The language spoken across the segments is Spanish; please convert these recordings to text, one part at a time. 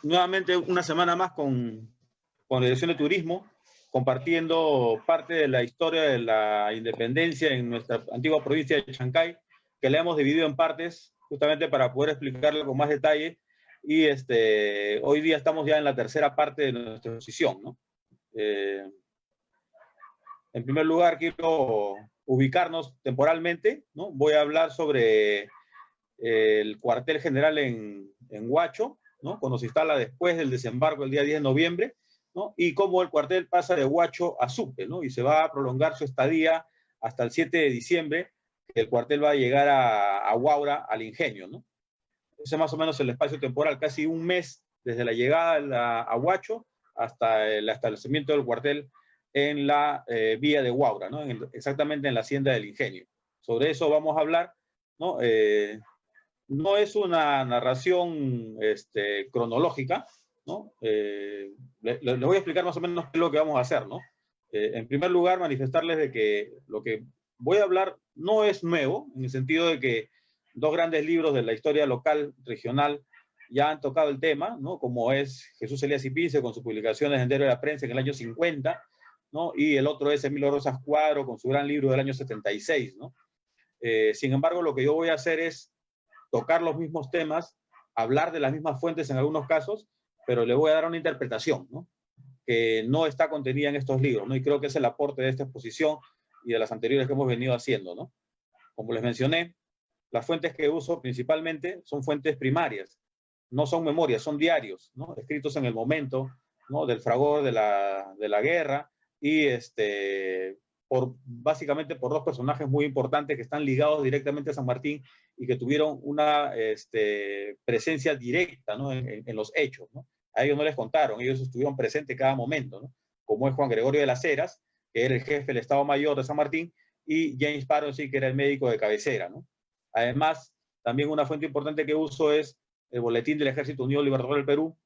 Nuevamente una semana más con la Dirección de Turismo, compartiendo parte de la historia de la independencia en nuestra antigua provincia de Chancay, que la hemos dividido en partes, justamente para poder explicarlo con más detalle. Y hoy día estamos ya en la tercera parte de nuestra exposición, ¿no? En primer lugar, quiero ubicarnos temporalmente, ¿no? Voy a hablar sobre el cuartel general en Huacho, ¿no? Cuando se instala después del desembarco el día 10 de noviembre, ¿no? Y cómo el cuartel pasa de Huacho a Supe, ¿no? Y se va a prolongar su estadía hasta el 7 de diciembre, que el cuartel va a llegar a Huaura, al Ingenio, ¿no? Ese es más o menos el espacio temporal, casi un mes desde la llegada a Huacho hasta el establecimiento del cuartel en la vía de Huaura, ¿no? Exactamente en la hacienda del Ingenio. Sobre eso vamos a hablar, ¿no? No es una narración cronológica, ¿no? Les voy a explicar más o menos qué es lo que vamos a hacer, ¿no? En primer lugar, manifestarles de que lo que voy a hablar no es nuevo, en el sentido de que dos grandes libros de la historia local, regional, ya han tocado el tema, ¿no? Como es Jesús Elías y Pince con sus publicaciones en Diario de la Prensa en el año 50, ¿no? Y el otro es Emilio Rosas Cuadro con su gran libro del año 76, ¿no? Sin embargo, lo que yo voy a hacer es tocar los mismos temas, hablar de las mismas fuentes en algunos casos, pero le voy a dar una interpretación, ¿no? Que no está contenida en estos libros, ¿no? Y creo que es el aporte de esta exposición y de las anteriores que hemos venido haciendo, ¿no? Como les mencioné, las fuentes que uso principalmente son fuentes primarias, no son memorias, son diarios, ¿no? Escritos en el momento, ¿no? Del fragor de la guerra y básicamente por dos personajes muy importantes que están ligados directamente a San Martín y que tuvieron una presencia directa, ¿no? En los hechos, ¿no? A ellos no les contaron, ellos estuvieron presentes cada momento, ¿no? Como es Juan Gregorio de las Heras, que era el jefe del Estado Mayor de San Martín, y James Paronsi, que era el médico de cabecera, ¿no? Además, también una fuente importante que uso es el Boletín del Ejército Unido Libertador del Perú,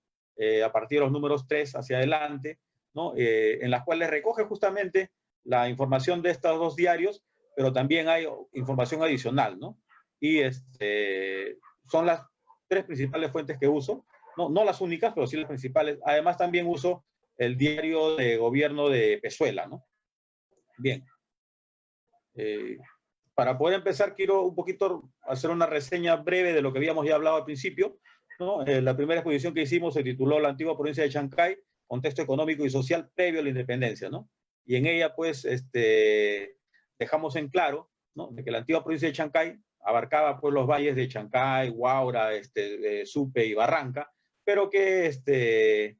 a partir de los números 3 hacia adelante, ¿no? En las cuales recoge justamente la información de estos dos diarios, pero también hay información adicional, ¿no? Y son las tres principales fuentes que uso, no las únicas, pero sí las principales. Además, también uso el diario de gobierno de Pezuela, ¿no? Bien. Para poder empezar, quiero un poquito hacer una reseña breve de lo que habíamos ya hablado al principio, ¿no? La primera exposición que hicimos se tituló La antigua provincia de Chancay, contexto económico y social previo a la independencia, ¿no? Y en ella, pues, dejamos en claro, ¿no? De que la antigua provincia de Chancay abarcaba, pues, los valles de Chancay, Huaura, Supe y Barranca, pero que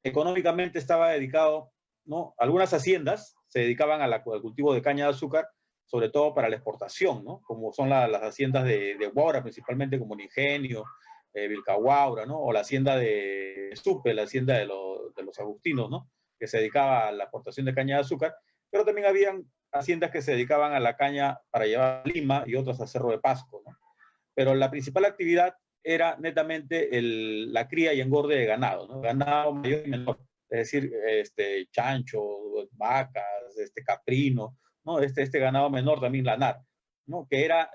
económicamente estaba dedicado, ¿no? Algunas haciendas se dedicaban al cultivo de caña de azúcar, sobre todo para la exportación, ¿no? Como son las haciendas de Huaura, principalmente como el Ingenio, Vilcahuaura, ¿no? O la hacienda de Supe, la hacienda de los agustinos, ¿no? Que se dedicaba a la exportación de caña de azúcar, pero también habían haciendas que se dedicaban a la caña para llevar a Lima y otras a Cerro de Pasco, ¿no? Pero la principal actividad era netamente la cría y engorde de ganado, ¿no? Ganado mayor y menor, es decir, chancho, vacas, caprino, ¿no? Este ganado menor también lanar, ¿no? Que era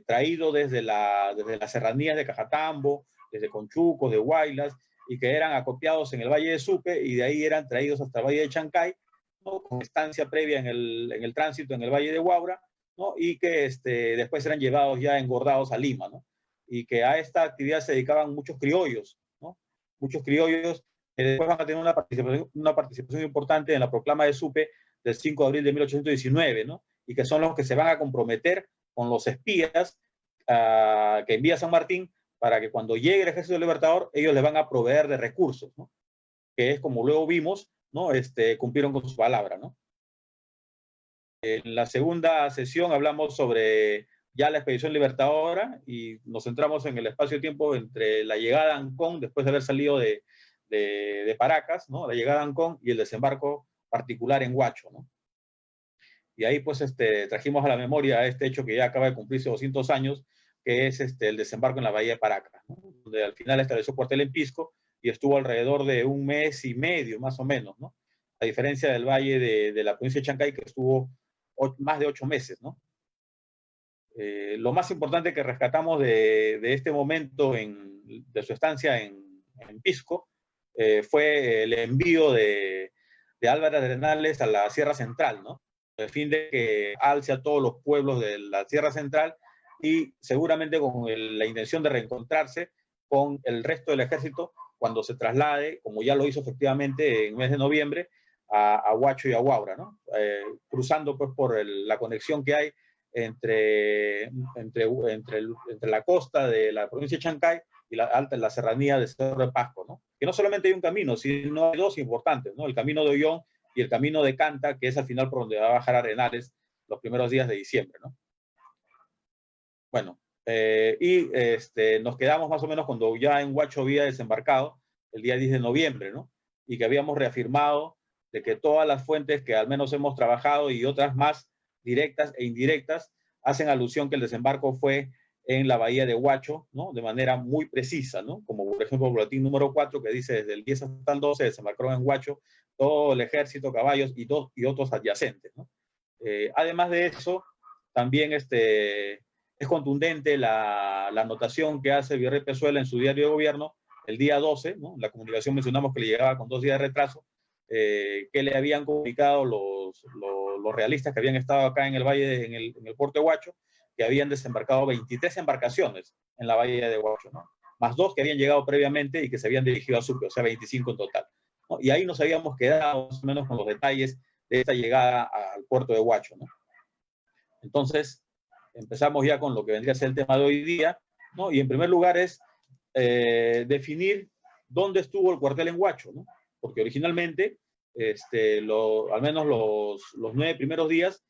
traído desde las serranías de Cajatambo, desde Conchuco, de Huaylas, y que eran acopiados en el Valle de Supe, y de ahí eran traídos hasta el Valle de Chancay, ¿no? Con estancia previa en el tránsito en el Valle de Huaura, ¿no? Y que después eran llevados ya engordados a Lima, ¿no? Y que a esta actividad se dedicaban muchos criollos, ¿no? Muchos criollos que después van a tener una participación importante en la proclama de Supe del 5 de abril de 1819, ¿no? Y que son los que se van a comprometer con los espías que envía San Martín para que cuando llegue el Ejército Libertador, ellos les van a proveer de recursos, ¿no? Que es como luego vimos, ¿no? Cumplieron con su palabra, ¿no? En la segunda sesión hablamos sobre ya la expedición libertadora y nos centramos en el espacio-tiempo entre la llegada a Ancón, después de haber salido de Paracas, ¿no? La llegada a Ancón y el desembarco particular en Huacho, ¿no? Y ahí pues trajimos a la memoria este hecho que ya acaba de cumplirse 200 años, que es el desembarco en la bahía de Paracas, ¿no? Donde al final estableció cuartel en Pisco y estuvo alrededor de un mes y medio, más o menos, ¿no? A diferencia del valle de la provincia de Chancay, que estuvo más de 8 meses, ¿no? Lo más importante que rescatamos de este momento de su estancia en Pisco, fue el envío de Álvarez Arenales a la Sierra Central, ¿no? El fin de que alce a todos los pueblos de la Sierra Central y seguramente con la intención de reencontrarse con el resto del ejército cuando se traslade, como ya lo hizo efectivamente en el mes de noviembre, a Huacho y a Huaura, ¿no? Cruzando pues por la conexión que hay entre la costa de la provincia de Chancay y la serranía de Cerro de Pasco, ¿no? Que no solamente hay un camino, sino hay dos importantes, ¿no? El camino de Ollón y el camino de Canta, que es al final por donde va a bajar Arenales los primeros días de diciembre, ¿no? Bueno, nos quedamos más o menos cuando ya en Huacho había desembarcado el día 10 de noviembre, ¿no? Y que habíamos reafirmado de que todas las fuentes que al menos hemos trabajado y otras más directas e indirectas hacen alusión que el desembarco fue en la bahía de Huacho, ¿no? De manera muy precisa, ¿no? Como por ejemplo el boletín número 4 que dice desde el 10 hasta el 12 desembarcaron en Huacho todo el ejército, caballos y otros adyacentes, ¿no? Además de eso, también es contundente la anotación que hace Virrey Pezuela en su diario de gobierno el día 12, ¿no? La comunicación mencionamos que le llegaba con 2 días de retraso, que le habían comunicado los realistas que habían estado acá en el valle, en el puerto de Huacho, que habían desembarcado 23 embarcaciones en la bahía de Huacho, ¿no? Más 2 que habían llegado previamente y que se habían dirigido a Sucre, o sea, 25 en total, ¿no? Y ahí nos habíamos quedado más o menos con los detalles de esta llegada al puerto de Huacho, ¿no? Entonces, empezamos ya con lo que vendría a ser el tema de hoy día, ¿no? Y en primer lugar es definir dónde estuvo el cuartel en Huacho, ¿no? Porque originalmente, al menos los 9 primeros días,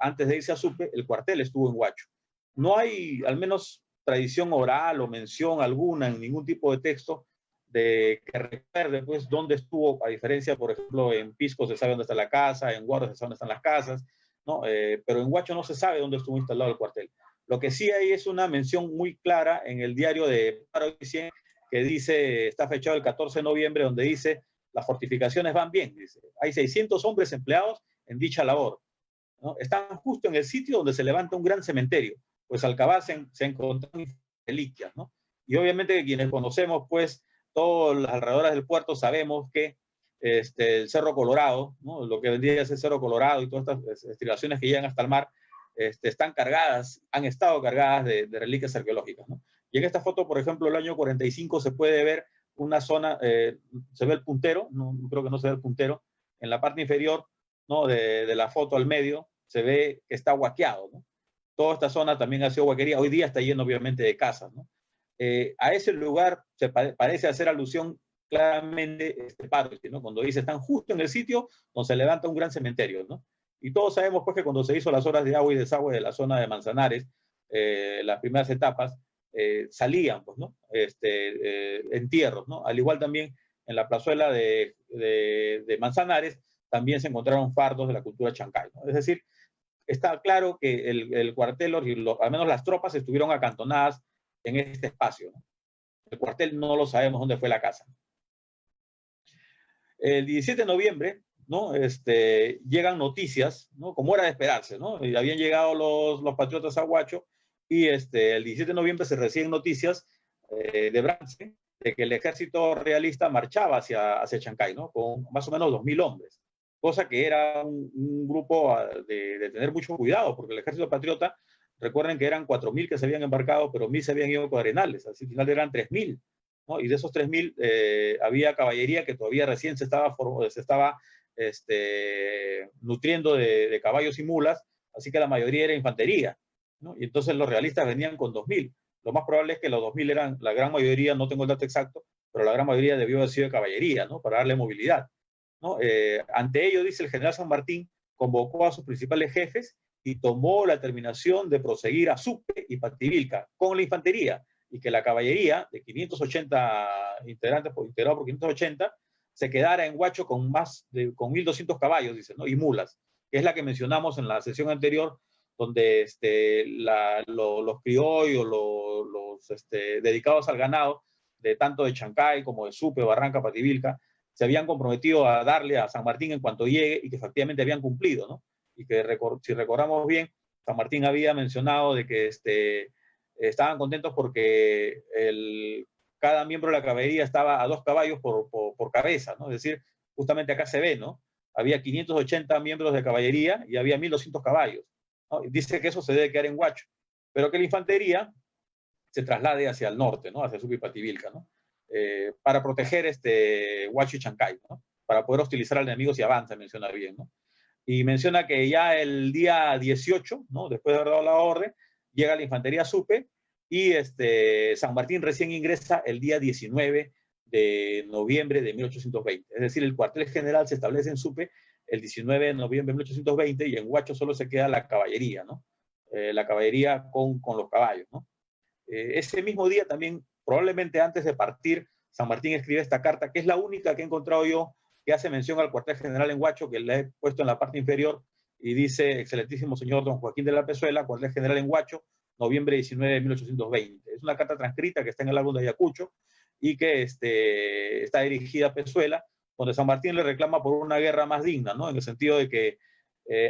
antes de irse a Sucre, el cuartel estuvo en Huacho. No hay, al menos, tradición oral o mención alguna en ningún tipo de texto de que recuerde, pues, dónde estuvo, a diferencia, por ejemplo, en Pisco se sabe dónde está la casa, en Guarda se sabe dónde están las casas, ¿no? Pero en Huacho no se sabe dónde estuvo instalado el cuartel. Lo que sí hay es una mención muy clara en el diario de Paro que dice, está fechado el 14 de noviembre, donde dice, las fortificaciones van bien, dice, hay 600 hombres empleados en dicha labor, ¿no? Están justo en el sitio donde se levanta un gran cementerio, pues al cavar se encontraron reliquias, ¿no? Y obviamente que quienes conocemos, pues, todos los alrededores del puerto sabemos que el Cerro Colorado, ¿no? Lo que vendría a ser Cerro Colorado y todas estas estribaciones que llegan hasta el mar, están cargadas, han estado cargadas de reliquias arqueológicas, ¿no? Y en esta foto, por ejemplo, el año 45 se puede ver una zona, se ve el puntero, no creo que no se ve el puntero, en la parte inferior, ¿no? de la foto al medio, se ve que está huaqueado, ¿no? Toda esta zona también ha sido huaquería, hoy día está lleno obviamente de casas, ¿no? A ese lugar se parece hacer alusión claramente Paro, ¿no? Cuando dice, están justo en el sitio donde se levanta un gran cementerio, ¿no? Y todos sabemos pues que cuando se hizo las obras de agua y desagüe de la zona de Manzanares, las primeras etapas, salían, pues, ¿no? Entierros, ¿no? Al igual también en la plazuela de Manzanares, también se encontraron fardos de la cultura chancay, ¿no? Es decir, está claro que el cuartel, al menos las tropas, estuvieron acantonadas en este espacio, ¿no? El cuartel no lo sabemos dónde fue la casa. El 17 de noviembre, ¿no? Llegan noticias, ¿no? Como era de esperarse, ¿no? Y habían llegado los patriotas a Huacho y el 17 de noviembre se reciben noticias de Brance de que el ejército realista marchaba hacia Chancay, ¿no? Con más o menos 2.000 hombres, cosa que era un grupo de tener mucho cuidado, porque el ejército patriota, recuerden que eran 4.000 que se habían embarcado, pero 1.000 se habían ido con Arenales, así al final eran 3.000. ¿No? Y de esos 3.000 había caballería que todavía recién se estaba nutriendo de caballos y mulas, así que la mayoría era infantería, ¿no? Y entonces los realistas venían con 2.000. Lo más probable es que los 2.000 eran, la gran mayoría, no tengo el dato exacto, pero la gran mayoría debió haber sido de caballería, ¿no? Para darle movilidad, ¿no? Ante ello, dice el general San Martín, convocó a sus principales jefes y tomó la determinación de proseguir a Sucre y Pativilca con la infantería, y que la caballería de 580 integrantes, integrado por 580, se quedara en Huacho con 1.200 caballos, dice, ¿no? Y mulas, que es la que mencionamos en la sesión anterior, donde los criollos, los dedicados al ganado, de tanto de Chancay como de Supe, Barranca, Pativilca, se habían comprometido a darle a San Martín en cuanto llegue y que efectivamente habían cumplido, ¿no? Y que si recordamos bien, San Martín había mencionado de que estaban contentos porque cada miembro de la caballería estaba a 2 caballos por cabeza, ¿no? Es decir, justamente acá se ve, ¿no? Había 580 miembros de caballería y había 1.200 caballos, ¿no? Dice que eso se debe quedar en Huacho, pero que la infantería se traslade hacia el norte, ¿no? Hacia Supe y Pativilca, ¿no? Para proteger Huacho y Chancay, ¿no? Para poder hostilizar al enemigo si avanza, menciona bien, ¿no? Y menciona que ya el día 18, ¿no? Después de haber dado la orden, llega la infantería a Supe y San Martín recién ingresa el día 19 de noviembre de 1820. Es decir, el cuartel general se establece en Supe el 19 de noviembre de 1820 y en Huacho solo se queda la caballería, ¿no? La caballería con los caballos, ¿no? Ese mismo día también, probablemente antes de partir, San Martín escribe esta carta, que es la única que he encontrado yo que hace mención al cuartel general en Huacho, que le he puesto en la parte inferior, y dice, excelentísimo señor don Joaquín de la Pezuela, cuartel general en Huacho, noviembre 19 de 1820. Es una carta transcrita que está en el álbum de Ayacucho y que está dirigida a Pezuela, donde San Martín le reclama por una guerra más digna, ¿no? En el sentido de que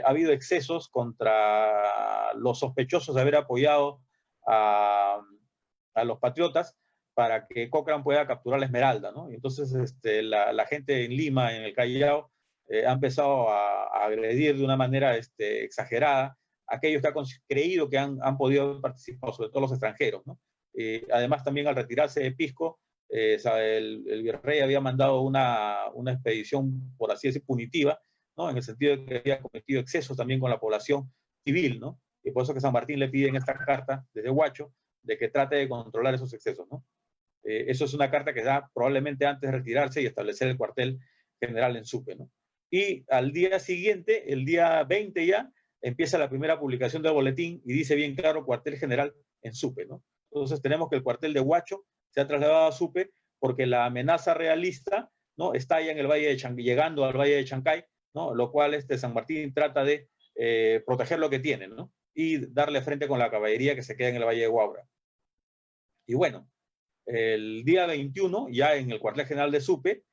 ha habido excesos contra los sospechosos de haber apoyado a los patriotas para que Cochrane pueda capturar la Esmeralda, ¿no? Y entonces la gente en Lima, en el Callao, ha empezado a agredir de una manera exagerada a aquellos que han creído que han podido participar, sobre todo los extranjeros, ¿no? Además, también al retirarse de Pisco, el virrey había mandado una expedición, por así decir, punitiva, ¿no? En el sentido de que había cometido excesos también con la población civil, ¿no? Y por eso que San Martín le pide en esta carta, desde Huacho, de que trate de controlar esos excesos, ¿no? Eso es una carta que da probablemente antes de retirarse y establecer el cuartel general en Supe, ¿no? Y al día siguiente, el día 20 ya, empieza la primera publicación del boletín y dice bien claro cuartel general en Supe, ¿no? Entonces tenemos que el cuartel de Huacho se ha trasladado a Supe porque la amenaza realista, ¿no? Está allá en el Valle de Chancay, llegando al Valle de Chancay, ¿no? Lo cual San Martín trata de proteger lo que tiene, ¿no? Y darle frente con la caballería que se queda en el Valle de Huaura. Y bueno, el día 21, ya en el cuartel general de Supe,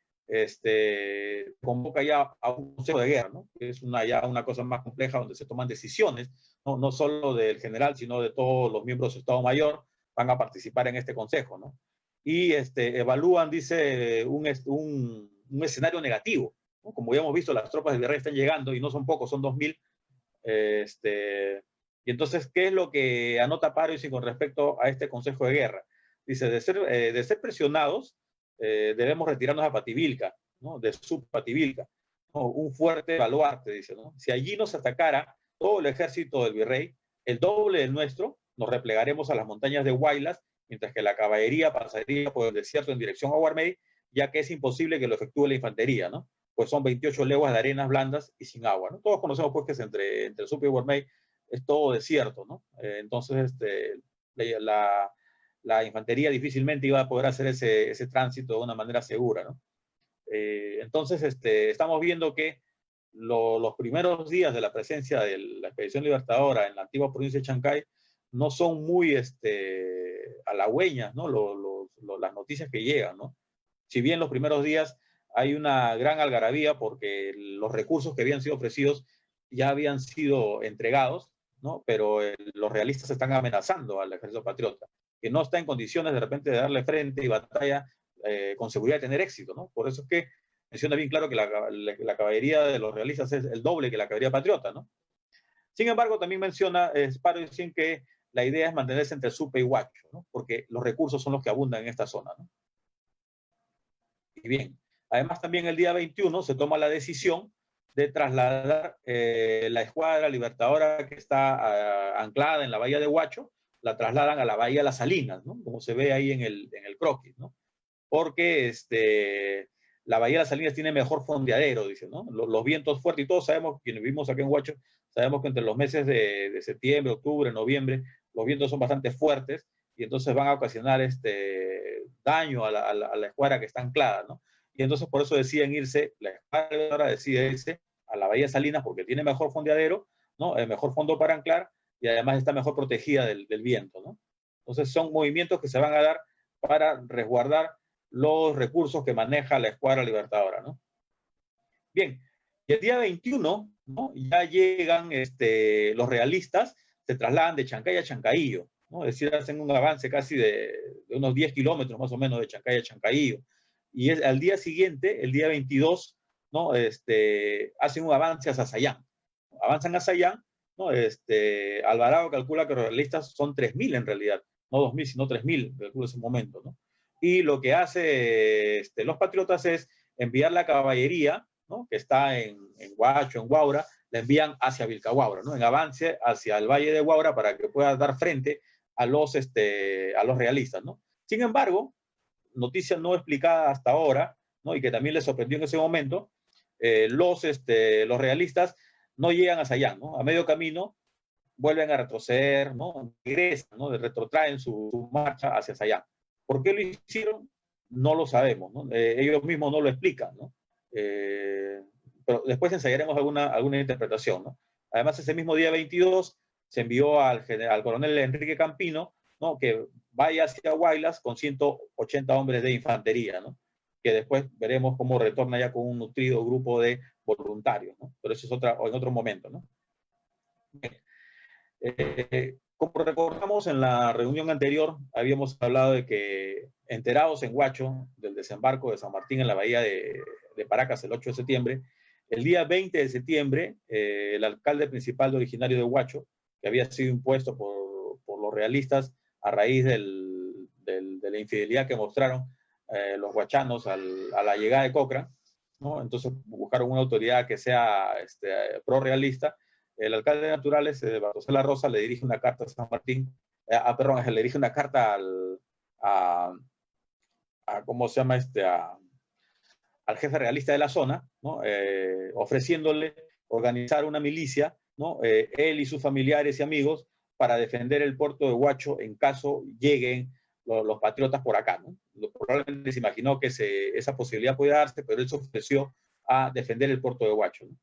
convoca ya a un consejo de guerra, ¿no? Que es ya una cosa más compleja donde se toman decisiones, no solo del general, sino de todos los miembros del Estado Mayor, van a participar en este consejo, ¿no? Y evalúan, dice, un escenario negativo, ¿no? Como ya hemos visto, las tropas del virrey están llegando y no son pocos, son 2.000. Y entonces, ¿qué es lo que anota Parisi con respecto a este consejo de guerra? Dice, de ser presionados, debemos retirarnos a Pativilca, ¿no? De Pativilca, ¿no? Un fuerte baluarte, dice, ¿no? Si allí nos atacara todo el ejército del virrey, el doble del nuestro, nos replegaremos a las montañas de Huaylas, mientras que la caballería pasaría por el desierto en dirección a Guarmey, ya que es imposible que lo efectúe la infantería, ¿no? Pues son 28 leguas de arenas blandas y sin agua, ¿no? Todos conocemos pues que es entre Supe y Guarmey es todo desierto, ¿no? Entonces, la infantería difícilmente iba a poder hacer ese tránsito de una manera segura, ¿no? Entonces, estamos viendo que los primeros días de la presencia de la expedición libertadora en la antigua provincia de Chancay no son muy halagüeñas, ¿no? Las noticias que llegan, ¿no? Si bien los primeros días hay una gran algarabía porque los recursos que habían sido ofrecidos ya habían sido entregados, ¿no? Pero los realistas están amenazando al ejército patriota, que no está en condiciones de repente de darle frente y batalla con seguridad de tener éxito, ¿no? Por eso es que menciona bien claro que la caballería de los realistas es el doble que la caballería patriota, ¿no? Sin embargo, también menciona Parisi que la idea es mantenerse entre Supe y Huacho, ¿no? Porque los recursos son los que abundan en esta zona, ¿no? Y bien, además también el día 21 se toma la decisión de trasladar la escuadra libertadora que está anclada en la bahía de Huacho, la trasladan a la bahía de las Salinas, ¿no? Como se ve ahí en el croquis, ¿no? Porque la bahía de las Salinas tiene mejor fondeadero, dice, ¿no? Los vientos fuertes, y todos sabemos, quienes vivimos aquí en Huacho, sabemos que entre los meses de septiembre, octubre, noviembre, los vientos son bastante fuertes y entonces van a ocasionar daño a la escuadra que está anclada, ¿no? Y entonces por eso deciden irse, la escuadra decide irse a la bahía de Salinas porque tiene mejor fondeadero, ¿no? El mejor fondo para anclar y además está mejor protegida del viento, ¿no? Entonces son movimientos que se van a dar para resguardar los recursos que maneja la escuadra libertadora, ¿no? Bien, y el día 21, ¿no? Ya llegan los realistas, se trasladan de Chancay a Chancaillo, ¿no? Es decir, hacen un avance casi de unos 10 kilómetros más o menos de Chancay a Chancaío. Y al día siguiente, el día 22, ¿no? Hacen un avance hacia Sayán. Avanzan a Sayán, ¿no? Alvarado calcula que los realistas son 3.000 en realidad, no 2.000, sino 3.000, calcula ese momento, ¿no? Y lo que hace los patriotas es enviar la caballería, ¿no? Que está en Huacho, en Huaura, la envían hacia Vilcahuaura, ¿no? En avance hacia el Valle de Huaura para que pueda dar frente a los realistas, ¿no? Sin embargo, noticia no explicada hasta ahora, ¿no? Y que también les sorprendió en ese momento, los realistas no llegan a Sayán, ¿no? A medio camino vuelven a retroceder, ¿no? Regresan, ¿no? Retrotraen su marcha hacia Sayán. ¿Por qué lo hicieron? No lo sabemos, ¿no? Ellos mismos no lo explican, ¿no? Pero después ensayaremos alguna interpretación, ¿no? Además, ese mismo día 22 se envió al coronel Enrique Campino, ¿no? Que vaya hacia Huaylas con 180 hombres de infantería, ¿no? Que después veremos cómo retorna ya con un nutrido grupo de voluntarios, ¿no? Pero eso es en otro momento, ¿no? Como recordamos en la reunión anterior, habíamos hablado de que enterados en Huacho del desembarco de San Martín en la bahía de Paracas el 8 de septiembre, el día 20 de septiembre, el alcalde principal originario de Huacho, que había sido impuesto por los realistas a raíz de la infidelidad que mostraron los huachanos a la llegada de Cochrane, ¿no? Entonces buscaron una autoridad que sea pro-realista. El alcalde de Naturales, Bartosela Rosa, le dirige una carta a San Martín, le dirige una carta ¿cómo se llama? Al jefe realista de la zona, ¿no? Ofreciéndole organizar una milicia, ¿no? Él y sus familiares y amigos, para defender el puerto de Huacho en caso lleguen los patriotas por acá, ¿no? Probablemente se imaginó que esa posibilidad podía darse, pero él se ofreció a defender el puerto de Huacho, ¿no?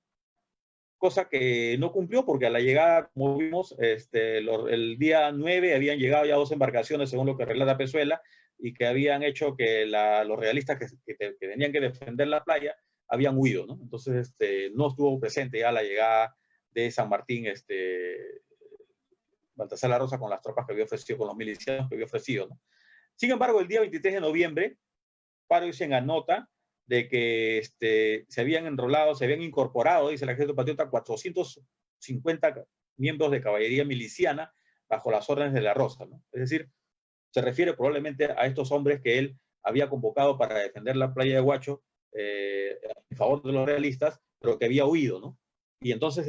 Cosa que no cumplió porque a la llegada, como vimos, el día 9 habían llegado ya 2 embarcaciones, según lo que relata Pezuela, y que habían hecho que los realistas que tenían que defender la playa habían huido, ¿no? Entonces, no estuvo presente ya la llegada de San Martín, Baltasar La Rosa con las tropas que había ofrecido, con los milicianos que había ofrecido, ¿no? Sin embargo, el día 23 de noviembre, Paro dicen anota de que se habían enrolado, se habían incorporado, dice el ejército patriota, 450 miembros de caballería miliciana bajo las órdenes de La Rosa, ¿no? Es decir, se refiere probablemente a estos hombres que él había convocado para defender la playa de Huacho en favor de los realistas, pero que había huido, ¿no? Y entonces,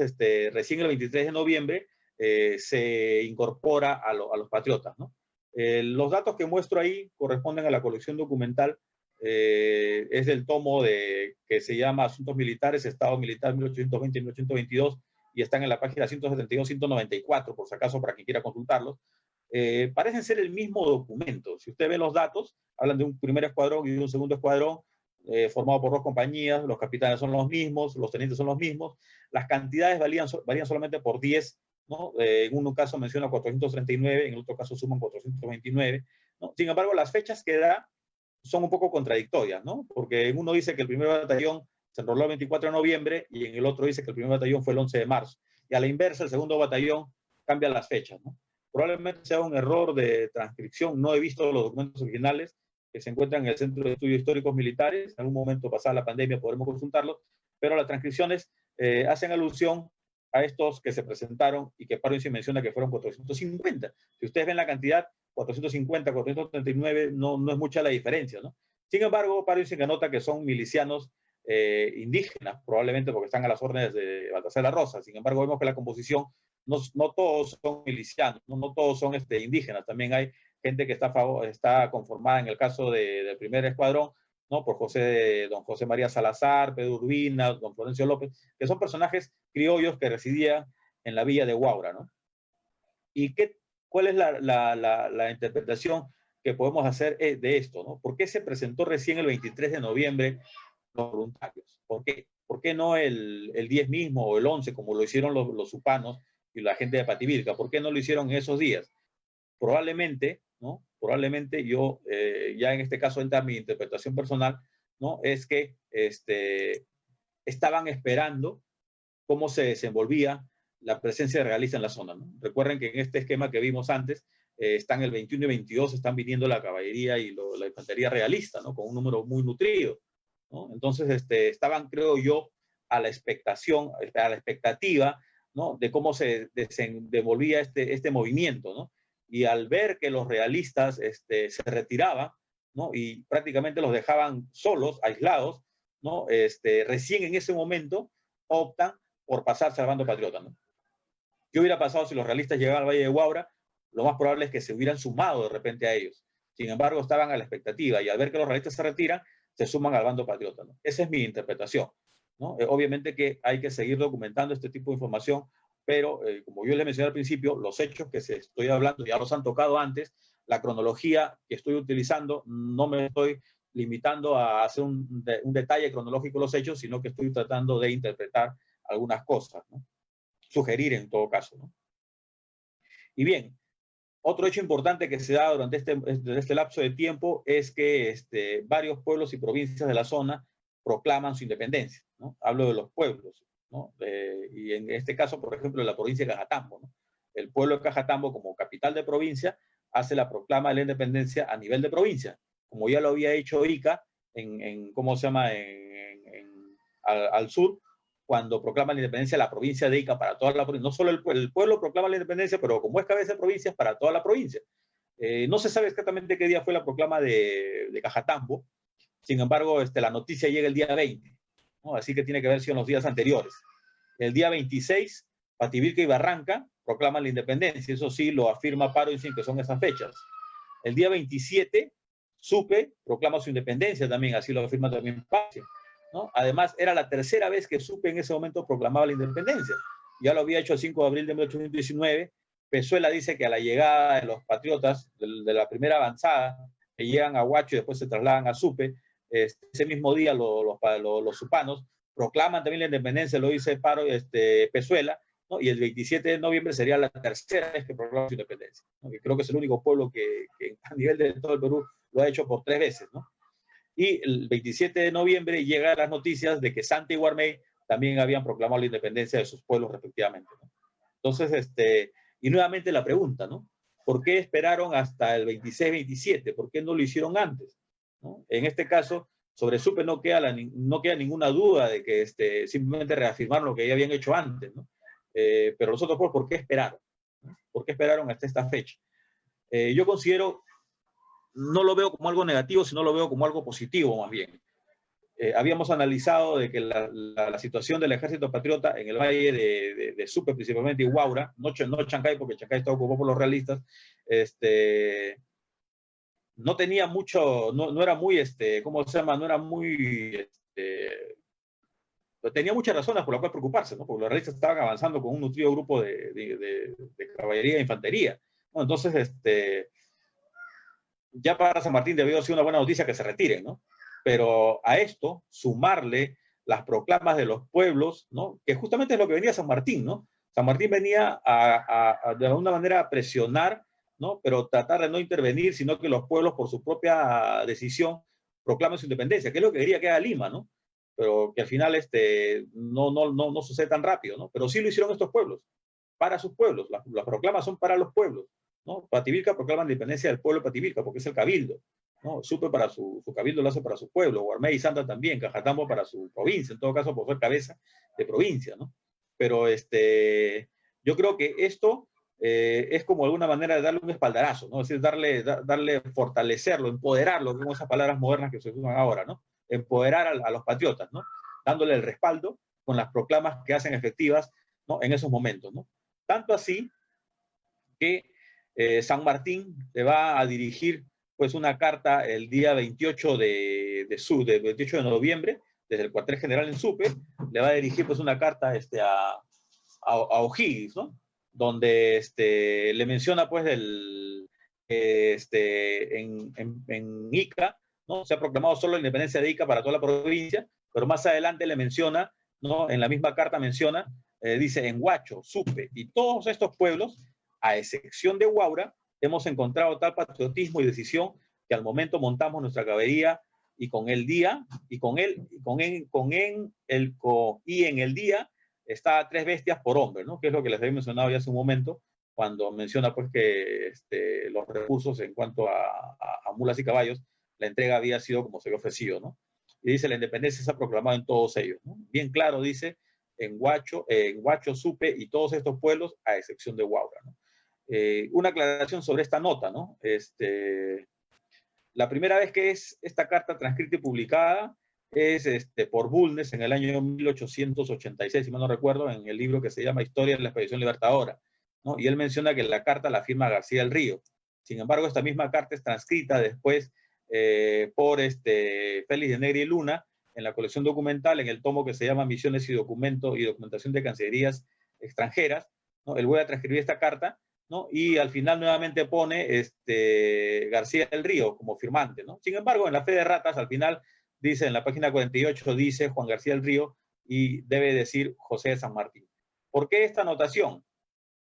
recién el 23 de noviembre se incorpora a los patriotas, ¿no? Los datos que muestro ahí corresponden a la colección documental, es del tomo que se llama Asuntos Militares, Estado Militar 1820-1822, y están en la página 172-194, por si acaso, para quien quiera consultarlos. Parecen ser el mismo documento. Si usted ve los datos, hablan de un primer escuadrón y de un segundo escuadrón, formado por 2 compañías, los capitanes son los mismos, los tenientes son los mismos, las cantidades varían solamente por 10, ¿no? En un caso menciona 439, en el otro caso suman 429, ¿no? Sin embargo, las fechas que da son un poco contradictorias, ¿no? Porque en uno dice que el primer batallón se enroló el 24 de noviembre y en el otro dice que el primer batallón fue el 11 de marzo. Y a la inversa, el segundo batallón cambia las fechas, ¿no? Probablemente sea un error de transcripción. No he visto los documentos originales que se encuentran en el Centro de Estudios Históricos Militares. En algún momento, pasada la pandemia, podremos consultarlos, pero las transcripciones hacen alusión a estos que se presentaron y que Parvin menciona que fueron 450. Si ustedes ven la cantidad, 450, 439, no es mucha la diferencia, ¿no? Sin embargo, Parvin anota que son milicianos indígenas, probablemente porque están a las órdenes de Baltasar La Rosa. Sin embargo, vemos que la composición no todos son milicianos, no todos son indígenas. También hay gente que está conformada, en el caso del primer escuadrón, ¿no? Por don José María Salazar, Pedro Urbina, don Florencio López, que son personajes criollos que residían en la villa de Huaura, ¿no? ¿Y cuál es la interpretación que podemos hacer de esto, ¿no? ¿Por qué se presentó recién el 23 de noviembre los voluntarios? ¿Por qué? ¿Por qué no el 10 mismo o el 11, como lo hicieron los supanos y la gente de Pativilca? ¿Por qué no lo hicieron en esos días? Probablemente, ¿no? Probablemente yo, ya en este caso entra mi interpretación personal, ¿no? Es que estaban esperando cómo se desenvolvía la presencia realista en la zona, ¿no? Recuerden que en este esquema que vimos antes, están el 21 y 22, están viniendo la caballería y la infantería realista, ¿no? Con un número muy nutrido, ¿no? Entonces, estaban, creo yo, a la expectativa, ¿no? De cómo se desenvolvía este movimiento, ¿no? Y al ver que los realistas se retiraban, ¿no? Y prácticamente los dejaban solos, aislados, ¿no? Recién en ese momento optan por pasarse al bando patriota, ¿no? ¿Qué hubiera pasado si los realistas llegaban al Valle de Huaura? Lo más probable es que se hubieran sumado de repente a ellos. Sin embargo, estaban a la expectativa y al ver que los realistas se retiran, se suman al bando patriota, ¿no? Esa es mi interpretación, ¿no? Obviamente que hay que seguir documentando este tipo de información, pero como yo les mencioné al principio, los hechos que se estoy hablando ya los han tocado antes, la cronología que estoy utilizando, no me estoy limitando a hacer un detalle cronológico de los hechos, sino que estoy tratando de interpretar algunas cosas, ¿no? Sugerir en todo caso, ¿no? Y bien, otro hecho importante que se da durante este lapso de tiempo es que varios pueblos y provincias de la zona proclaman su independencia, ¿no? Hablo de los pueblos, ¿no? Y en este caso, por ejemplo, la provincia de Cajatambo, ¿no? El pueblo de Cajatambo, como capital de provincia, hace la proclama de la independencia a nivel de provincia, como ya lo había hecho Ica ¿cómo se llama? Al sur, cuando proclama la independencia la provincia de Ica para toda la provincia. No solo el pueblo proclama la independencia, pero como es cabeza de provincia, es para toda la provincia. No se sabe exactamente qué día fue la proclama de Cajatambo, sin embargo, la noticia llega el día 20, ¿no? Así que tiene que haber sido en los días anteriores. El día 26, Pativilca y Barranca proclaman la independencia, eso sí lo afirma Paro y dicen que son esas fechas. El día 27, Supe proclama su independencia también, así lo afirma también Paz, ¿no? Además, era la tercera vez que Supe en ese momento proclamaba la independencia. Ya lo había hecho el 5 de abril de 1819. Pezuela dice que a la llegada de los patriotas, de la primera avanzada, que llegan a Huacho y después se trasladan a Supe, ese mismo día los supanos proclaman también la independencia, lo dice Pezuela, ¿no? Y el 27 de noviembre sería la tercera vez que proclama su independencia, ¿no? Que creo que es el único pueblo que a nivel de todo el Perú lo ha hecho por 3 veces, ¿no? Y el 27 de noviembre llegan las noticias de que Santa y Guarmey también habían proclamado la independencia de sus pueblos respectivamente, ¿no? Entonces, y nuevamente la pregunta, ¿no? ¿Por qué esperaron hasta el 26-27? ¿Por qué no lo hicieron antes? ¿No? En este caso, sobre Supe no queda ninguna duda de que simplemente reafirmaron lo que ya habían hecho antes, ¿no? Pero los otros pueblos, ¿por qué esperaron? ¿No? ¿Por qué esperaron hasta esta fecha? Yo considero, no lo veo como algo negativo, sino lo veo como algo positivo más bien. Habíamos analizado de que la situación del ejército patriota en el valle de Supe, principalmente, y Huaura, no Chancay, porque Chancay está ocupado por los realistas, no tenía mucho, no era muy, ¿cómo se llama? No era muy, tenía muchas razones por las cuales preocuparse, ¿no? Porque los realistas estaban avanzando con un nutrido grupo de caballería e infantería, ¿no? Entonces, ya para San Martín debió ser una buena noticia que se retiren, ¿no? Pero a esto, sumarle las proclamas de los pueblos, ¿no? Que justamente es lo que venía San Martín, ¿no? San Martín venía de alguna manera a presionar, ¿no? Pero tratar de no intervenir, sino que los pueblos, por su propia decisión, proclamen su independencia, que es lo que quería que haga Lima, ¿no? Pero que al final no sucede tan rápido, ¿no? Pero sí lo hicieron estos pueblos, para sus pueblos. Las proclamas son para los pueblos, ¿no? Pativilca proclama la independencia del pueblo de Pativilca, porque es el cabildo, ¿no? Supe para su cabildo lo hace para su pueblo, Guarmey y Santa también, Cajatambo para su provincia, en todo caso por ser cabeza de provincia, ¿no? Pero yo creo que esto es como alguna manera de darle un espaldarazo, ¿no? Es decir, darle fortalecerlo, empoderarlo, como esas palabras modernas que se usan ahora, ¿no? Empoderar a los patriotas, ¿no? Dándole el respaldo con las proclamas que hacen efectivas, ¿no? En esos momentos, ¿no? Tanto así que San Martín le va a dirigir pues una carta el día 28 28 de noviembre, desde el cuartel general en Supe, le va a dirigir pues una carta a O'Higgins, ¿no? Donde le menciona pues en Ica, ¿no? Se ha proclamado solo la independencia de Ica para toda la provincia, pero más adelante le menciona, ¿no? En la misma carta menciona, dice en Huacho, Supe y todos estos pueblos, a excepción de Huaura, hemos encontrado tal patriotismo y decisión que al momento montamos nuestra caballería y con el día, y en el día está 3 bestias por hombre, ¿no? Que es lo que les había mencionado ya hace un momento, cuando menciona pues que los recursos en cuanto a mulas y caballos, la entrega había sido como se había ofrecido, ¿no? Y dice, la independencia se ha proclamado en todos ellos, ¿no? Bien claro, dice, en Huacho, Supe y todos estos pueblos, a excepción de Huaura, ¿no? Una aclaración sobre esta nota, ¿no? La primera vez que es esta carta transcrita y publicada es por Bulnes en el año 1886, si mal no recuerdo, en el libro que se llama Historia de la Expedición Libertadora, ¿no? Y él menciona que la carta la firma García del Río. Sin embargo, esta misma carta es transcrita después por Félix de Negri y Luna en la colección documental, en el tomo que se llama Misiones y Documentación de Cancillerías Extranjeras, ¿no? Él vuelve a transcribir esta carta, ¿no? Y al final nuevamente pone García del Río como firmante, ¿no? Sin embargo, en la fe de ratas, al final dice, en la página 48, dice Juan García del Río y debe decir José de San Martín. ¿Por qué esta anotación?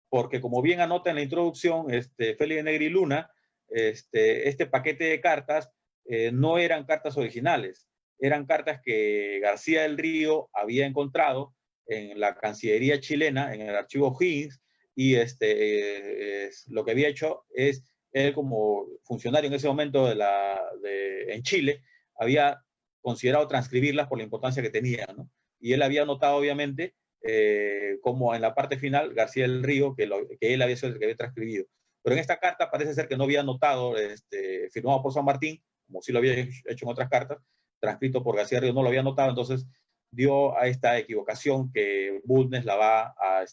Porque como bien anota en la introducción Félix de Negri Luna, este paquete de cartas no eran cartas originales, eran cartas que García del Río había encontrado en la Cancillería chilena, en el archivo Higgins, y lo que había hecho es, él como funcionario en ese momento en Chile, había considerado transcribirlas por la importancia que tenían, ¿no? Y él había notado, obviamente, como en la parte final, García del Río, que él había sido el que había transcribido. Pero en esta carta parece ser que no había notado, firmado por San Martín, como sí lo había hecho en otras cartas, transcrito por García del Río, no lo había notado, entonces dio a esta equivocación que Bulnes la va a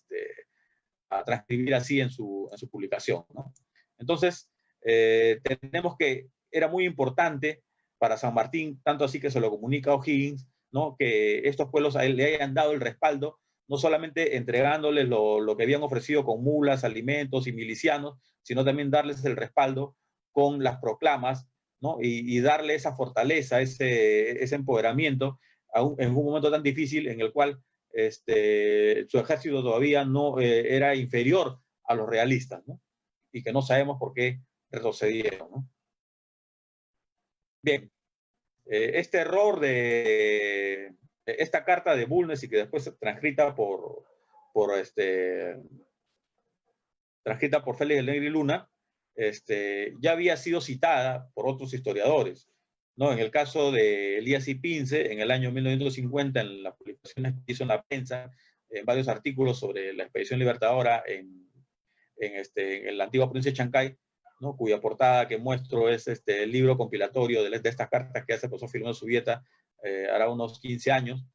transcribir así en su publicación, ¿no? Entonces, tenemos que era muy importante para San Martín, tanto así que se lo comunica a O'Higgins, ¿no? Que estos pueblos a él le hayan dado el respaldo, no solamente entregándoles lo que habían ofrecido con mulas, alimentos y milicianos, sino también darles el respaldo con las proclamas, ¿no? Y darle esa fortaleza, ese empoderamiento en un momento tan difícil en el cual su ejército todavía no era inferior a los realistas, ¿no? Y que no sabemos por qué retrocedieron, ¿no? Bien, este error de esta carta de Bulnes y que después transcrita por Félix del Negri Luna, ya había sido citada por otros historiadores, ¿no? En el caso de Elías y Pince, en el año 1950, en las publicaciones que hizo en la prensa, en varios artículos sobre la expedición libertadora en la antigua provincia de Chancay, ¿no? Cuya portada que muestro es el libro compilatorio de estas cartas que hace el profesor Filomeno Zubieta hará unos 15 años.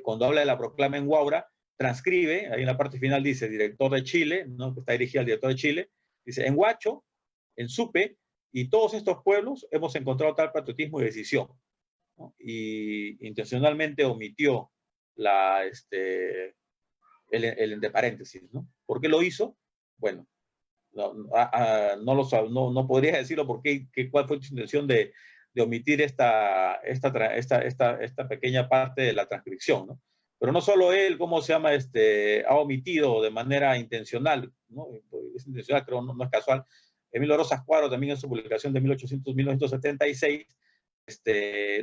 Cuando habla de la proclama en Huaura, transcribe, ahí en la parte final dice director de Chile, ¿no? Que está dirigida al director de Chile, dice, en Huacho, en Supe, y todos estos pueblos hemos encontrado tal patriotismo y decisión, ¿no? Y intencionalmente omitió el entre paréntesis, ¿no? ¿Por qué lo hizo? Bueno, no podría decirlo porque cuál fue tu intención de omitir esta pequeña parte de la transcripción, ¿no? Pero no solo él, ¿cómo se llama? Ha omitido de manera intencional, ¿no? Es intencional, creo, no es casual. Emilio Rosas Cuadro también en su publicación de 1976,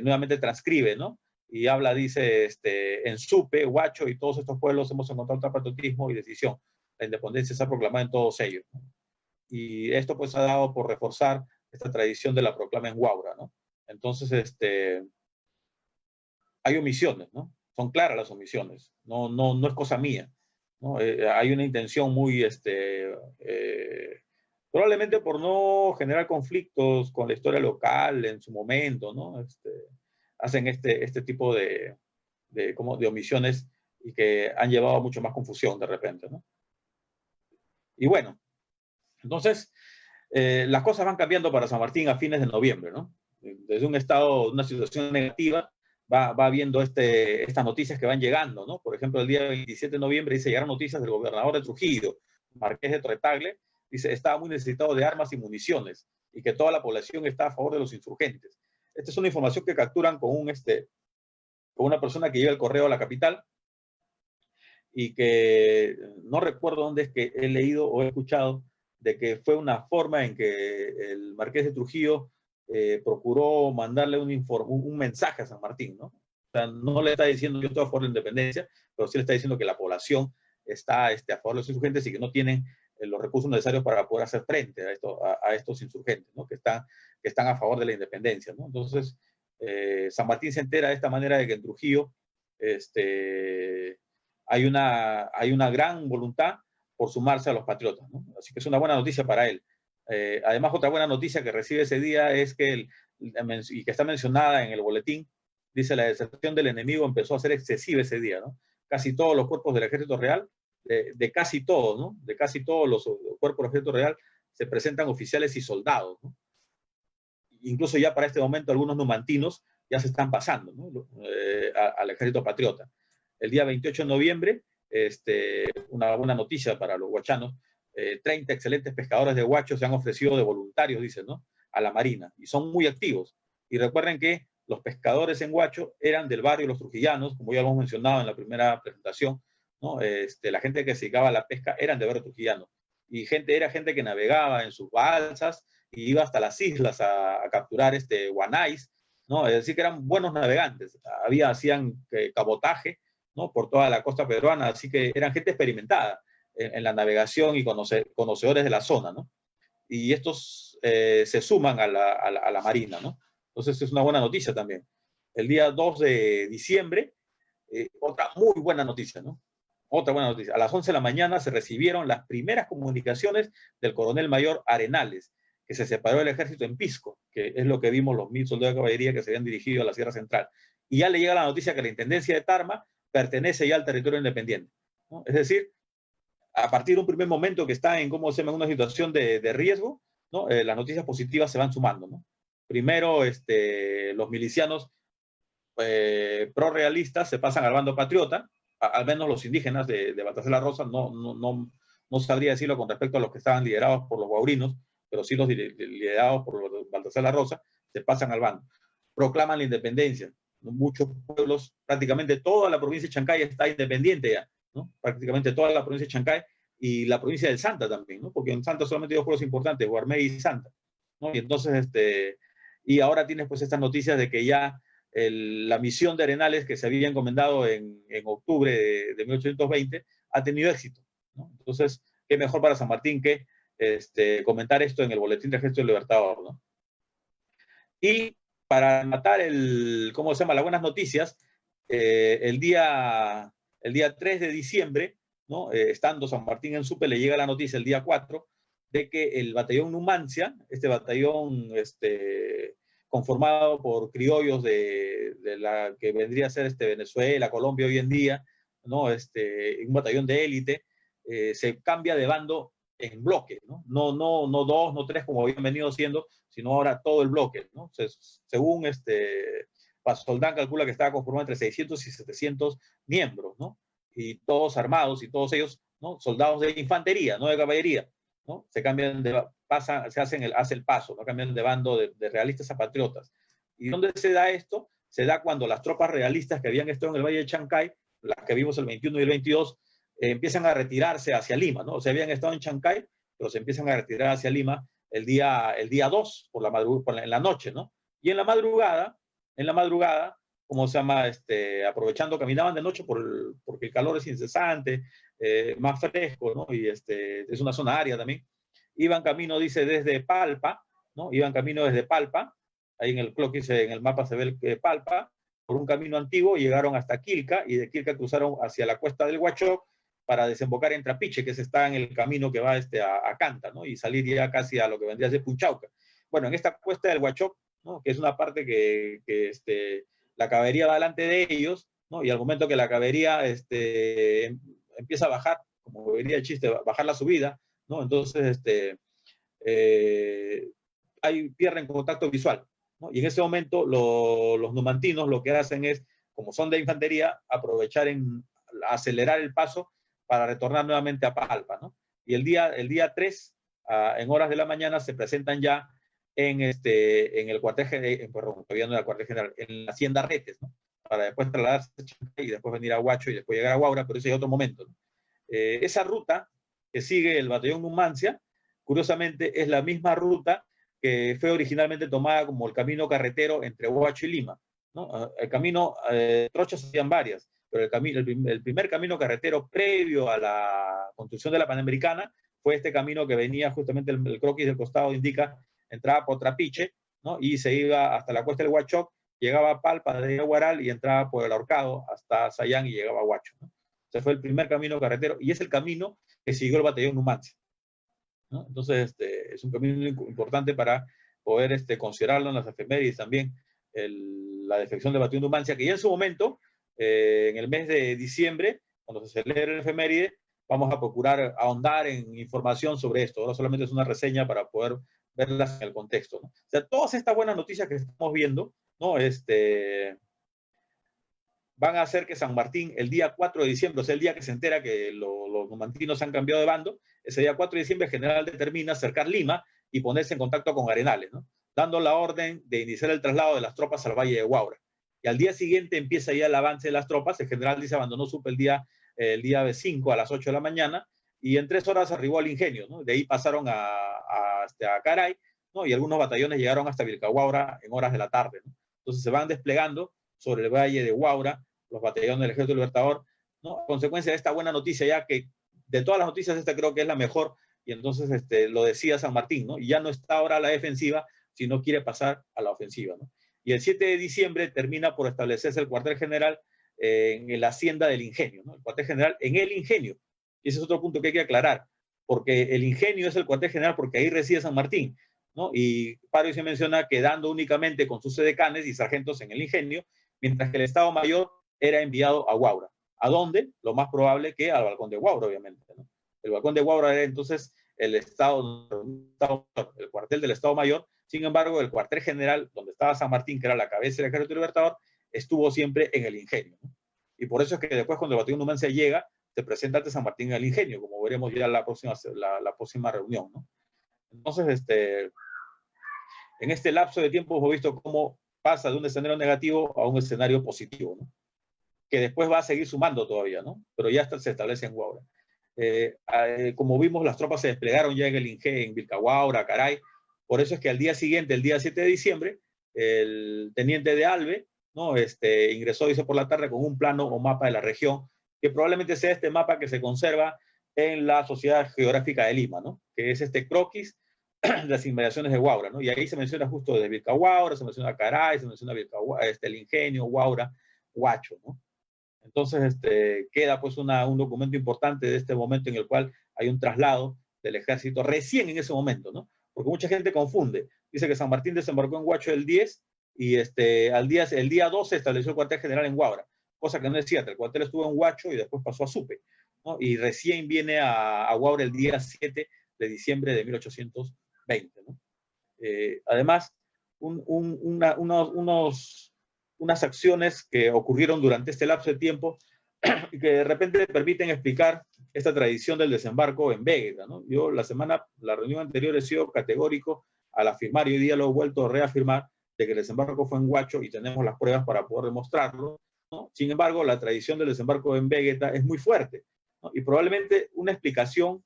nuevamente transcribe, ¿no? Y habla, dice, en Supe, Huacho y todos estos pueblos hemos encontrado tal patriotismo y decisión. La independencia se ha proclamado en todos ellos, ¿no? Y esto pues ha dado por reforzar esta tradición de la proclama en Huaura, ¿no? Entonces, hay omisiones, ¿no? Son claras las omisiones, no es cosa mía, ¿no? Hay una intención muy, probablemente por no generar conflictos con la historia local en su momento, ¿no? Hacen este tipo de omisiones y que han llevado a mucho más confusión de repente, ¿no? Y bueno, entonces, las cosas van cambiando para San Martín a fines de noviembre, ¿no? Desde un estado, una situación negativa, va viendo estas noticias que van llegando, ¿no? Por ejemplo, el día 27 de noviembre dice, llegaron noticias del gobernador de Trujillo, Marqués de Troetagle, dice, estaba muy necesitado de armas y municiones y que toda la población está a favor de los insurgentes. Esta es una información que capturan con una persona que lleva el correo a la capital y que no recuerdo dónde es que he leído o he escuchado de que fue una forma en que el Marqués de Trujillo procuró mandarle un mensaje a San Martín, ¿no? O sea, no le está diciendo yo estoy a favor de la independencia, pero sí le está diciendo que la población está a favor de los insurgentes y que no tienen los recursos necesarios para poder hacer frente a estos insurgentes, ¿no? que están a favor de la independencia, ¿no? Entonces, San Martín se entera de esta manera de que en Trujillo hay una gran voluntad por sumarse a los patriotas, ¿no? Así que es una buena noticia para él. Además, otra buena noticia que recibe ese día es que, y que está mencionada en el boletín, dice: la deserción del enemigo empezó a ser excesiva ese día, ¿no? Casi todos los cuerpos del Ejército Real, de casi todos, ¿no? De casi todos los cuerpos del Ejército Real se presentan oficiales y soldados, ¿no? Incluso ya para este momento algunos numantinos ya se están pasando, ¿no? Al Ejército Patriota. El día 28 de noviembre, una buena noticia para los huachanos, 30 excelentes pescadores de huachos se han ofrecido de voluntarios, dicen, ¿no? A la Marina, y son muy activos. Y recuerden que los pescadores en Huacho eran del barrio Los Trujillanos, como ya lo hemos mencionado en la primera presentación, ¿no? La gente que se dedicaba a la pesca eran de barrio trujillano. Y era gente que navegaba en sus balsas y iba hasta las islas a capturar guanáis, ¿no? Es decir, que eran buenos navegantes. Hacían cabotaje, ¿no? Por toda la costa peruana, así que eran gente experimentada en la navegación y conocedores de la zona, ¿no? Y estos se suman a la Marina, ¿no? Entonces es una buena noticia también. El día 2 de diciembre, otra muy buena noticia, ¿no? Otra buena noticia. A las 11 de la mañana se recibieron las primeras comunicaciones del coronel mayor Arenales, que se separó del ejército en Pisco, que es lo que vimos los 1000 soldados de caballería que se habían dirigido a la Sierra Central. Y ya le llega la noticia que la intendencia de Tarma pertenece ya al territorio independiente, ¿no? Es decir, a partir de un primer momento que está en, ¿cómo se llama?, una situación de riesgo, ¿no? Las noticias positivas se van sumando, ¿no? Primero, los milicianos pro-realistas se pasan al bando patriota, al menos los indígenas de Baltasar La Rosa, no sabría decirlo con respecto a los que estaban liderados por los guaurinos, pero sí los liderados por los Baltasar La Rosa, se pasan al bando. Proclaman la independencia. Muchos pueblos, prácticamente toda la provincia de Chancay está independiente ya, ¿no? Prácticamente toda la provincia de Chancay y la provincia del Santa también, ¿no? Porque en Santa solamente hay dos pueblos importantes, Guarmey y Santa, ¿no? Y entonces, y ahora tienes pues estas noticias de que ya la misión de Arenales que se había encomendado en octubre de 1820 ha tenido éxito, ¿no? Entonces, qué mejor para San Martín que comentar esto en el Boletín de Ejército del Libertador, ¿no? Y para matar ¿cómo se llama?, las buenas noticias, el día 3 de diciembre, ¿no? Estando San Martín en Supe, le llega la noticia el día 4 de que el batallón Numancia, este batallón conformado por criollos de la que vendría a ser Venezuela, Colombia hoy en día, ¿no? Un batallón de élite, se cambia de bando en bloque, ¿no? No dos, no tres como habían venido siendo, sino ahora todo el bloque, ¿no? Según Pasoldán calcula que estaba conformado entre 600 y 700 miembros, ¿no? Y todos armados y todos ellos, ¿no? Soldados de infantería, no de caballería, ¿no? Se cambian hace el paso, ¿no? Cambian de bando de realistas a patriotas. ¿Y dónde se da esto? Se da cuando las tropas realistas que habían estado en el Valle de Chancay, las que vimos el 21 y el 22, empiezan a retirarse hacia Lima, ¿no? O sea, habían estado en Chancay, pero se empiezan a retirar hacia Lima el día 2, en la noche, ¿no? Y en la madrugada, ¿cómo se llama? Aprovechando, caminaban de noche porque el calor es incesante, más fresco, ¿no? Y es una zona área también. Iban camino, dice, desde Palpa, ¿no? Iban camino desde Palpa, ahí en el cloquis, en el mapa se ve Palpa, por un camino antiguo, llegaron hasta Quilca, y de Quilca cruzaron hacia la cuesta del Huachoc para desembocar en Trapiche, que está en el camino que va a Canta, ¿no? Y salir ya casi a lo que vendría a ser Punchauca. Bueno, en esta cuesta del Huachoc, ¿no? Que es una parte que la caballería va delante de ellos, ¿no? Y al momento que la caballería empieza a bajar, como diría el chiste, bajar la subida, ¿no? Entonces, pierden contacto visual, ¿no? Y en ese momento los numantinos lo que hacen es, como son de infantería, aprovechar acelerar el paso para retornar nuevamente a Palpa, ¿no? Y el día 3, en horas de la mañana, se presentan ya en el cuartel general, perdón, todavía no era el cuartel general, en la hacienda Retes, ¿no? Para después trasladarse a Chancay y después venir a Huacho y después llegar a Huaura, pero ese es otro momento, ¿no? Esa ruta que sigue el batallón Numancia, curiosamente, es la misma ruta que fue originalmente tomada como el camino carretero entre Huacho y Lima, ¿no? El camino, trochas hacían varias, pero el primer camino carretero previo a la construcción de la Panamericana fue este camino que venía justamente el croquis del costado indica, entraba por Trapiche, ¿no? Y se iba hasta la cuesta del Huachoc, llegaba a Palpa de Huaral y entraba por el Ahorcado hasta Sayán y llegaba a Huacho, ¿no? Ese fue el primer camino carretero y es el camino que siguió el batallón Numancia, ¿no? Entonces, es un camino importante para poder considerarlo en las efemérides también, la defección del batallón Numancia, que ya en su momento, en el mes de diciembre, cuando se celebre el efeméride, vamos a procurar ahondar en información sobre esto. Ahora solamente es una reseña para poder verlas en el contexto, ¿no? O sea, todas estas buenas noticias que estamos viendo, ¿no? Van a hacer que San Martín, el día 4 de diciembre, o sea, el día que se entera que los numantinos han cambiado de bando, ese día 4 de diciembre el general determina cercar Lima y ponerse en contacto con Arenales, ¿no? Dando la orden de iniciar el traslado de las tropas al Valle de Huaura. Y al día siguiente empieza ya el avance de las tropas. El general dice abandonó Supe el día 5 a las 8 de la mañana y en 3 horas arribó al Ingenio, ¿no? De ahí pasaron a Caray, ¿no? Y algunos batallones llegaron hasta Vilcahuaura en horas de la tarde, ¿no? Entonces se van desplegando sobre el Valle de Huaura los batallones del Ejército Libertador, ¿no? A consecuencia de esta buena noticia, ya que de todas las noticias esta creo que es la mejor, y entonces lo decía San Martín, ¿no? Y ya no está ahora a la defensiva, sino quiere pasar a la ofensiva, ¿no? Y el 7 de diciembre termina por establecerse el cuartel general en la hacienda del Ingenio, ¿no? El cuartel general en el Ingenio. Y ese es otro punto que hay que aclarar, porque el Ingenio es el cuartel general porque ahí reside San Martín, ¿no? Y Paro se menciona quedando únicamente con sus edecanes y sargentos en el Ingenio, mientras que el Estado Mayor era enviado a Huaura. ¿A dónde? Lo más probable que al balcón de Huaura, obviamente, ¿no? El balcón de Huaura era entonces el cuartel del Estado Mayor. Sin embargo, el cuartel general, donde estaba San Martín, que era la cabeza del Ejército Libertador, estuvo siempre en el Ingenio, ¿no? Y por eso es que después, cuando el batallón Numancia llega, se presenta ante San Martín en el Ingenio, como veremos ya en la próxima reunión, ¿no? Entonces, en este lapso de tiempo hemos visto cómo pasa de un escenario negativo a un escenario positivo, ¿no? Que después va a seguir sumando todavía, ¿no? Pero ya se establece en Huaura. Como vimos, las tropas se desplegaron ya en el Inge, en Vilcahuaura, Caray. Por eso es que al día siguiente, el día 7 de diciembre, el teniente de Alve, ¿no? Ingresó, dice, por la tarde con un plano o mapa de la región, que probablemente sea este mapa que se conserva en la Sociedad Geográfica de Lima, ¿no? Que es este croquis de las inmediaciones de Huaura, ¿no? Y ahí se menciona justo de Vilcahuaura, se menciona Caray, se menciona el Ingenio, Huaura, Huacho, ¿no? Entonces, queda pues un documento importante de este momento en el cual hay un traslado del ejército recién en ese momento, ¿no? Porque mucha gente confunde. Dice que San Martín desembarcó en Huacho el 10 y el día 12 se estableció el cuartel general en Huaura, cosa que no es cierta. El cuartel estuvo en Huacho y después pasó a Supe, ¿no? Y recién viene a Huaura el día 7 de diciembre de 1820, ¿no? Además, unas acciones que ocurrieron durante este lapso de tiempo y que de repente permiten explicar esta tradición del desembarco en Vega, ¿no? Yo la reunión anterior he sido categórico al afirmar, y hoy día lo he vuelto a reafirmar, de que el desembarco fue en Huacho y tenemos las pruebas para poder demostrarlo, ¿no? Sin embargo, la tradición del desembarco en Vega es muy fuerte, ¿no? Y probablemente una explicación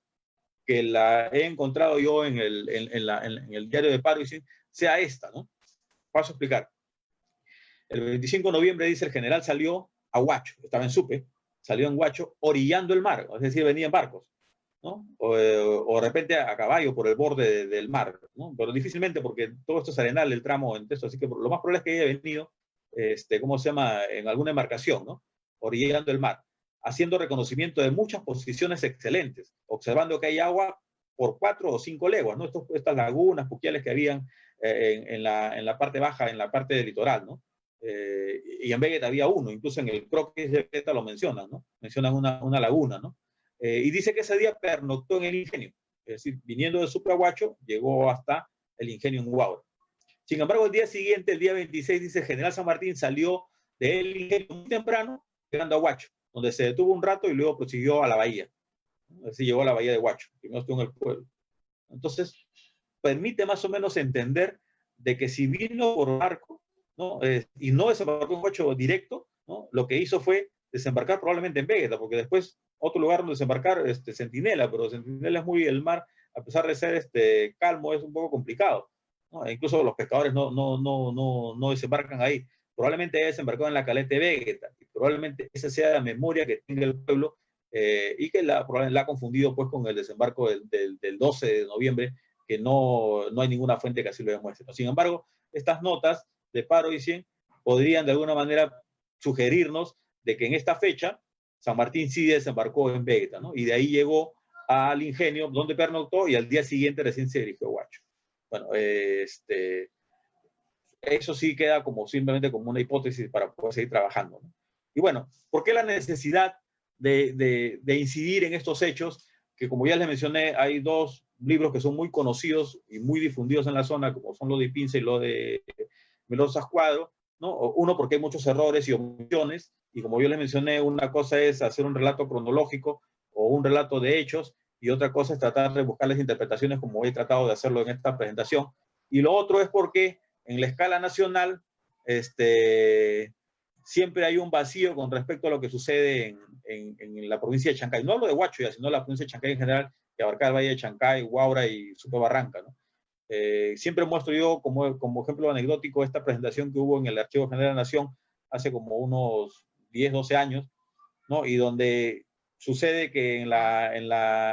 que la he encontrado yo en el diario de Paro sea esta, ¿no? Paso a explicar. El 25 de noviembre, dice, el general salió a Huacho, estaba en Supe, salió en Huacho orillando el mar, es decir, venía en barcos, ¿no? O de repente a caballo por el borde del mar, ¿no? Pero difícilmente, porque todo esto es arenal, el tramo en texto, así que lo más probable es que haya venido, ¿cómo se llama?, en alguna embarcación, ¿no? Orillando el mar, haciendo reconocimiento de muchas posiciones excelentes, observando que hay agua por 4 o 5 leguas, ¿no? Estas lagunas, puquiales que habían en la parte baja, en la parte del litoral, ¿no? Y en Vega había uno, incluso en el croquis de Vega lo mencionan, ¿no? Mencionan una laguna, ¿no? Y dice que ese día pernoctó en el Ingenio, es decir, viniendo de Suprahuacho, llegó hasta el Ingenio en Huaura. Sin embargo, el día siguiente, el día 26, dice, el general San Martín salió del Ingenio muy temprano, llegando a Huacho, donde se detuvo un rato y luego prosiguió a la bahía. Así llegó a la bahía de Huacho, primero estuvo en el pueblo. Entonces, permite más o menos entender de que si vino por barco, ¿no? Y no desembarcó en Huacho directo, ¿no? Lo que hizo fue desembarcar probablemente en Vega, porque después otro lugar donde desembarcar, Centinela, pero Centinela es muy, el mar, a pesar de ser calmo, es un poco complicado, ¿no? E incluso los pescadores no desembarcan ahí. Probablemente haya desembarcado en la caleta de Vega, y probablemente esa sea la memoria que tenga el pueblo y que probablemente la ha confundido pues con el desembarco del 12 de noviembre, que no hay ninguna fuente que así lo demuestre, ¿no? Sin embargo, estas notas de Paroissen podrían de alguna manera sugerirnos de que en esta fecha San Martín sí desembarcó en Vegeta, ¿no? Y de ahí llegó al Ingenio, donde pernoctó, y al día siguiente recién se dirigió a Huacho. Bueno, eso sí queda como simplemente como una hipótesis para poder seguir trabajando, ¿no? Y bueno, ¿por qué la necesidad de incidir en estos hechos? Que como ya les mencioné, hay dos libros que son muy conocidos y muy difundidos en la zona, como son lo de Pinza y lo de Melosas Cuadro, ¿no? Uno, porque hay muchos errores y omisiones, y como yo les mencioné, una cosa es hacer un relato cronológico o un relato de hechos, y otra cosa es tratar de buscar las interpretaciones como he tratado de hacerlo en esta presentación. Y lo otro es porque en la escala nacional, siempre hay un vacío con respecto a lo que sucede en la provincia de Chancay. No hablo de Huacho ya, sino la provincia de Chancay en general, que abarca el Valle de Chancay, Huaura y Supe Barranca, ¿no? Siempre muestro yo como ejemplo anecdótico esta presentación que hubo en el Archivo General de la Nación hace como unos 10, 12 años, ¿no? Y donde sucede que en la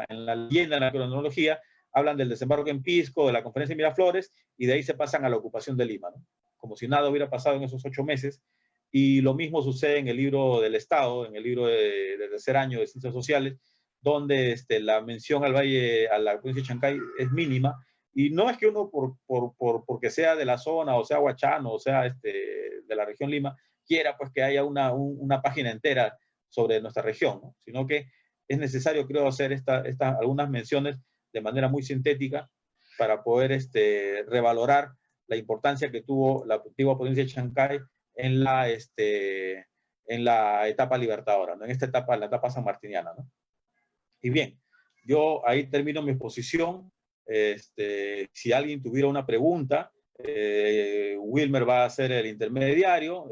leyenda, en la cronología, hablan del desembarco en Pisco, de la conferencia de Miraflores, y de ahí se pasan a la ocupación de Lima, ¿no? Como si nada hubiera pasado en esos 8 meses. Y lo mismo sucede en el libro del Estado, en el libro de tercer año de Ciencias Sociales, donde la mención al Valle, a la provincia de Chancay, es mínima. Y no es que uno, porque sea de la zona, o sea huachano, o sea de la región Lima, quiera pues que haya una página entera sobre nuestra región, ¿no? Sino que es necesario, creo, hacer algunas menciones de manera muy sintética para poder revalorar la importancia que tuvo la antigua provincia de Chancay en la etapa libertadora, ¿no? En esta etapa, la etapa sanmartiniana, ¿no? Y bien, yo ahí termino mi exposición. Si alguien tuviera una pregunta, Wilmer va a ser el intermediario.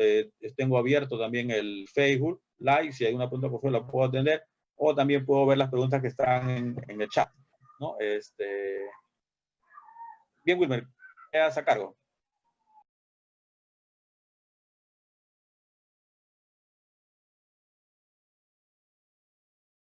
Tengo abierto también el Facebook Live. Si hay una pregunta, por favor, la puedo atender. O también puedo ver las preguntas que están en el chat, ¿no? Bien, Wilmer, quedas a cargo.